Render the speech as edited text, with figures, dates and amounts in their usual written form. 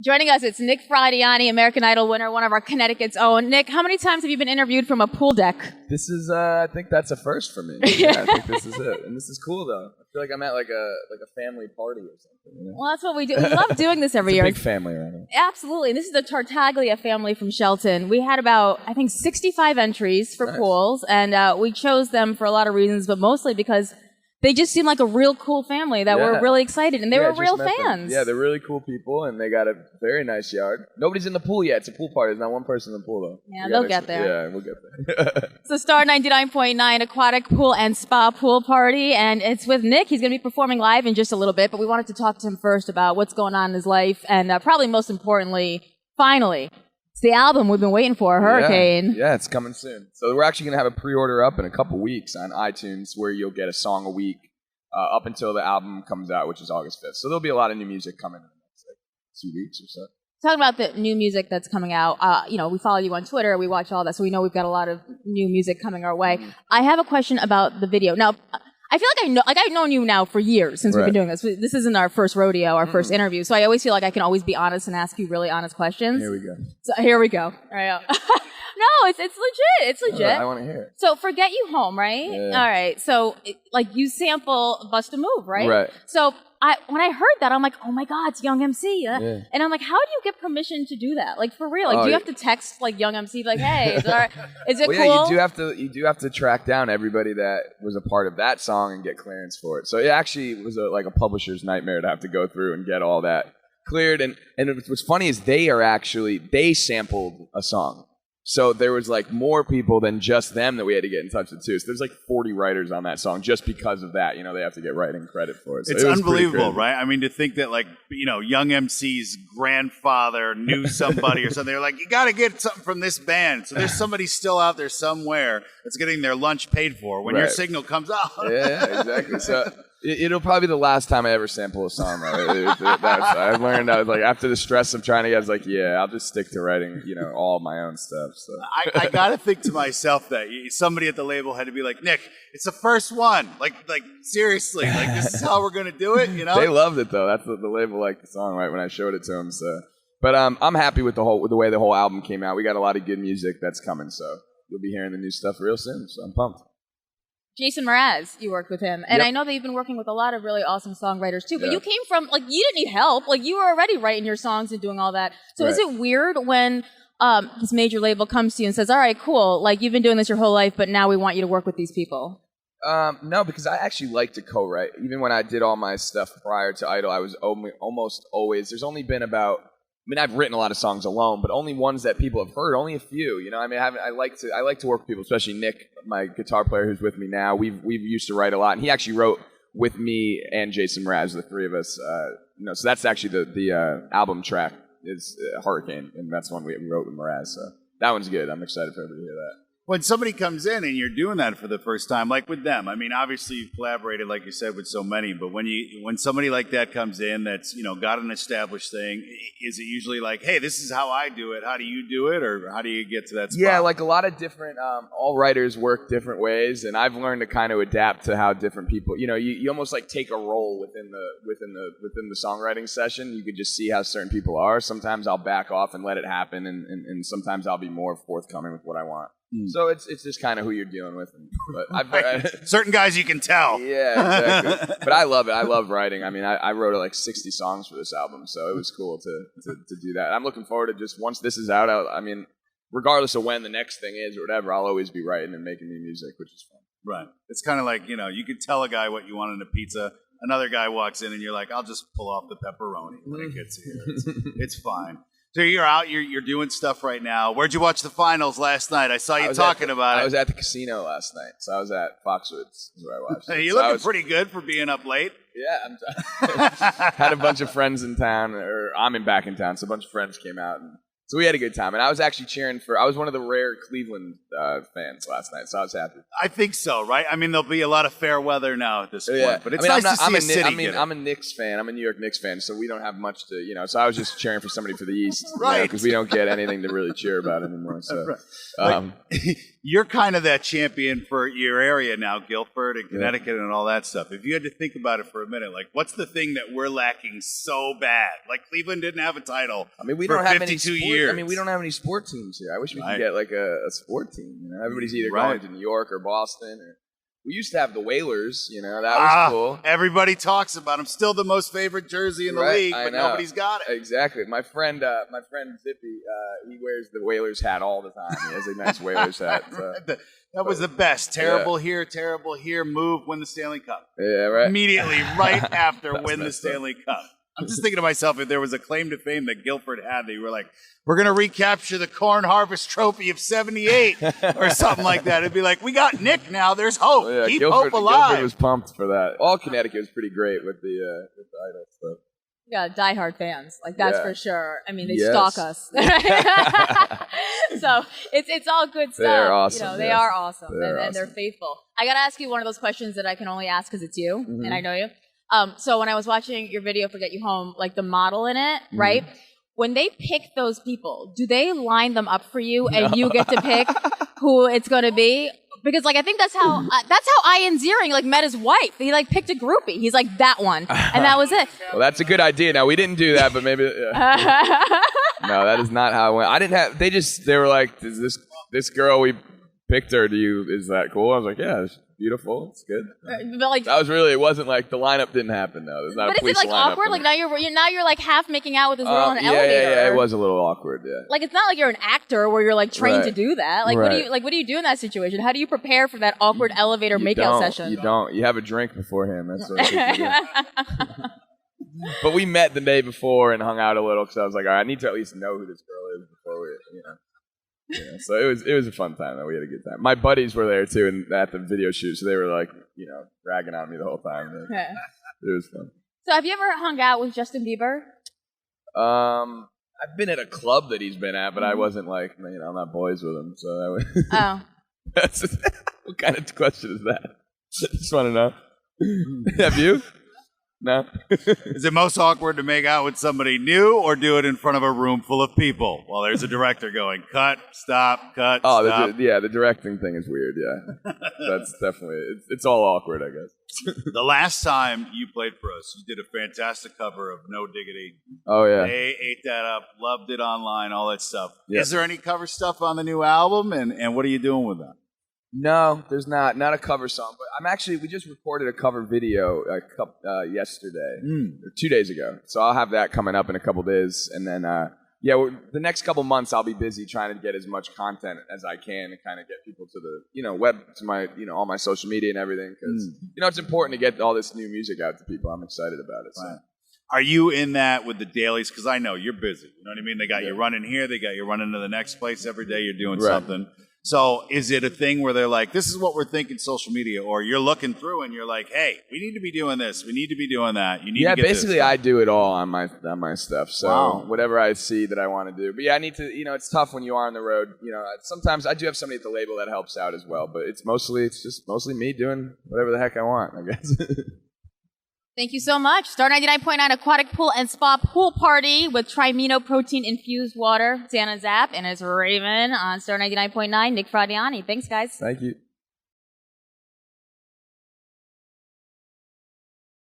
Joining us, it's Nick Fradiani, American Idol winner, one of our Connecticut's own. Nick, how many times have you been interviewed from a pool deck? This is, I think that's a first for me. Yeah, I think this is it. And this is cool, though. I feel like I'm at like a family party or something. You know? Well, that's what we do. We love doing this every year. It's a big family right now. Absolutely. And this is the Tartaglia family from Shelton. We had about, I think, 65 entries for pools, and we chose them for a lot of reasons, but mostly because they just seem like a real cool family that were really excited, and they were real fans. Yeah, they're really cool people, and they got a very nice yard. Nobody's in the pool yet. It's a pool party. There's not one person in the pool, though. Yeah, they'll get there. Yeah, we'll get there. So Star 99.9 Aquatic Pool and Spa Pool Party, and it's with Nick. He's going to be performing live in just a little bit, but we wanted to talk to him first about what's going on in his life, and probably most importantly, finally, it's the album we've been waiting for, Hurricane. Yeah, it's coming soon. So we're actually going to have a pre-order up in a couple weeks on iTunes where you'll get a song a week up until the album comes out, which is August 5th. So there'll be a lot of new music coming in the next 2 weeks or so. Talking about the new music that's coming out, we follow you on Twitter, we watch all that, so we know we've got a lot of new music coming our way. I have a question about the video. Now, I feel like I've known you now for years since we've been doing this. This isn't our first rodeo, our first interview, so I always feel like I can always be honest and ask you really honest questions. Here we go. So here we go. All right. No, it's legit. It's legit. I want to hear it. So Forget You Home, right? Yeah. All right. So you sample Bust a Move, right? Right. So when I heard that, I'm like, oh my God, it's Young MC. And I'm like, how do you get permission to do that? Like, for real? Like, do you have to text like Young MC, like, hey, is it cool? Yeah, you do have to track down everybody that was a part of that song and get clearance for it. So it actually was like a publisher's nightmare to have to go through and get all that cleared. And what's funny is they sampled a song. So there was like more people than just them that we had to get in touch with too. So there's like 40 writers on that song just because of that. You know, they have to get writing credit for it. So it's unbelievable, right? I mean, to think that like, Young MC's grandfather knew somebody or something. They're like, you got to get something from this band. So there's somebody still out there somewhere that's getting their lunch paid for when your signal comes out. Yeah, exactly. So it'll probably be the last time I ever sample a song. I learned, I was like, after the stress of trying to get, I was like, yeah, I'll just stick to writing, all my own stuff. So I got to think to myself that somebody at the label had to be like, Nick, it's the first one. Like seriously, like this is how we're going to do it, They loved it, though. That's the label liked the song, right, when I showed it to them. So, but I'm happy with the way the whole album came out. We got a lot of good music that's coming, so you'll be hearing the new stuff real soon. So I'm pumped. Jason Mraz, you worked with him. And I know that you've been working with a lot of really awesome songwriters, too. But you came from, you didn't need help. You were already writing your songs and doing all that. So is it weird when this major label comes to you and says, all right, cool, you've been doing this your whole life, but now we want you to work with these people? No, because I actually like to co-write. Even when I did all my stuff prior to Idol, I was almost always, there's only been I've written a lot of songs alone, but only ones that people have heard, only a few. I like to work with people, especially Nick, my guitar player who's with me now. We've used to write a lot, and he actually wrote with me and Jason Mraz, the three of us. So that's actually the album track is Hurricane, and that's one we wrote with Mraz. So that one's good. I'm excited for everybody to hear that. When somebody comes in and you're doing that for the first time, like with them, I mean, obviously you've collaborated, like you said, with so many, but when somebody like that comes in that's, got an established thing, is it usually like, hey, this is how I do it, how do you do it, or how do you get to that spot? Yeah, like a lot of different, all writers work different ways, and I've learned to kind of adapt to how different people, you almost take a role within the songwriting session. You could just see how certain people are. Sometimes I'll back off and let it happen, and sometimes I'll be more forthcoming with what I want. So it's just kind of who you're dealing with. But certain guys you can tell. Yeah, exactly. But I love it. I love writing. I mean, I wrote like 60 songs for this album, so it was cool to do that. I'm looking forward to just once this is out. I mean, regardless of when the next thing is or whatever, I'll always be writing and making new music, which is fun. Right. It's kind of like, you could tell a guy what you want in a pizza. Another guy walks in and you're like, I'll just pull off the pepperoni when it gets here. It's fine. So you're out, you're doing stuff right now. Where'd you watch the finals last night? I saw you talking about it. I was at the casino last night, so I was at Foxwoods is where I watched it. You're looking pretty good for being up late. Yeah, had a bunch of friends in town, or I'm back in town, so a bunch of friends came out. And So we had a good time, and I was actually cheering for. I was one of the rare Cleveland fans last night, so I was happy. I think so, right? I mean, there'll be a lot of fair weather now at this point, Yeah. but it's nice to see a city. I'm a Knicks fan. I'm a New York Knicks fan, so we don't have much to, So I was just cheering for somebody for the East, right? Because we don't get anything to really cheer about anymore. So, you're kind of that champion for your area now, Guilford and Connecticut and all that stuff. If you had to think about it for a minute, like, what's the thing that we're lacking so bad? Like, Cleveland didn't have a title. I mean, we for don't have 52 any years. I mean, we don't have any sport teams here. I wish we could get like a sport team. Everybody's either going to New York or Boston. Or we used to have the Whalers. That was cool. Everybody talks about them. Still the most favorite jersey in the league, but nobody's got it. Exactly. My friend Zippy, he wears the Whalers hat all the time. He has a nice Whalers hat. So. That was the best. Terrible here, move, win the Stanley Cup. Yeah, right. Immediately, right after win the Stanley Cup. I'm just thinking to myself, if there was a claim to fame that Guilford had, they were like, we're going to recapture the Corn Harvest Trophy of '78 or something like that. It'd be like, we got Nick now. There's hope. Yeah, Keep hope alive. Guilford was pumped for that. All Connecticut was pretty great with the idol stuff. Yeah, diehard fans, like that's for sure. I mean, they Yes. stalk us, so it's all good stuff. They're awesome. They are awesome, They're and they're faithful. I gotta ask you one of those questions that I can only ask because it's you and I know you. So when I was watching your video for Get You Home, like the model in it, right? When they pick those people, do they line them up for you and you get to pick who it's going to be? Because like I think that's how Ian Ziering like met his wife. He like picked a groupie. He's like that one, and that was it. Well, that's a good idea. Now we didn't do that, but maybe. No, that is not how it went. I didn't have. They were like, "Is this girl we picked her? Is that cool?" I was like, "Yeah, it's beautiful. It's good." But like that was really. It wasn't like the lineup didn't happen though. There's not but a police is it like lineup awkward? Like now you're like half making out with this girl in an elevator. Yeah, it was a little awkward. Yeah. Like it's not like you're an actor where you're like trained Right. to do that. Like Right. what do you do in that situation? How do you prepare for that awkward elevator makeout session? You don't. You have a drink beforehand. That's what people do. But we met the day before and hung out a little because I was like, all right, I need to at least know who this girl is before we, So it was a fun time. Though. We had a good time. My buddies were there too, and at the video shoot, so they were like, ragging on me the whole time. It was fun. So have you ever hung out with Justin Bieber? I've been at a club that he's been at, but I wasn't like, I'm not boys with him. So what kind of question is that? Just want to know. Have you? No. Is it most awkward to make out with somebody new or do it in front of a room full of people while there's a director going, cut, stop, cut, stop? The directing thing is weird, yeah. That's definitely, it's all awkward, I guess. The last time you played for us, you did a fantastic cover of No Diggity. Oh, yeah. They ate that up, loved it online, all that stuff. Yeah. Is there any cover stuff on the new album, and what are you doing with that? No, there's not a cover song, but we just recorded a cover video yesterday, or 2 days ago. So I'll have that coming up in a couple days, and then the next couple months I'll be busy trying to get as much content as I can and kind of get people to the web to my all my social media and everything because it's important to get all this new music out to people. I'm excited about it. So. Right. Are you in that with the dailies? Because I know you're busy. You know what I mean? They got you running here, they got you running to the next place every day. You're doing something. So is it a thing where they're like, this is what we're thinking social media, or you're looking through and you're like, hey, we need to be doing this, we need to be doing that. You need to get basically this I do it all on my stuff. So whatever I see that I want to do. But I need to, it's tough when you are on the road. Sometimes I do have somebody at the label that helps out as well, but it's just mostly me doing whatever the heck I want, I guess. Thank you so much. Star 99.9 Aquatic Pool and Spa Pool Party with Trimino Protein Infused Water. It's Anna Zapp and it's Raven on Star 99.9. Nick Fradiani. Thanks, guys. Thank you.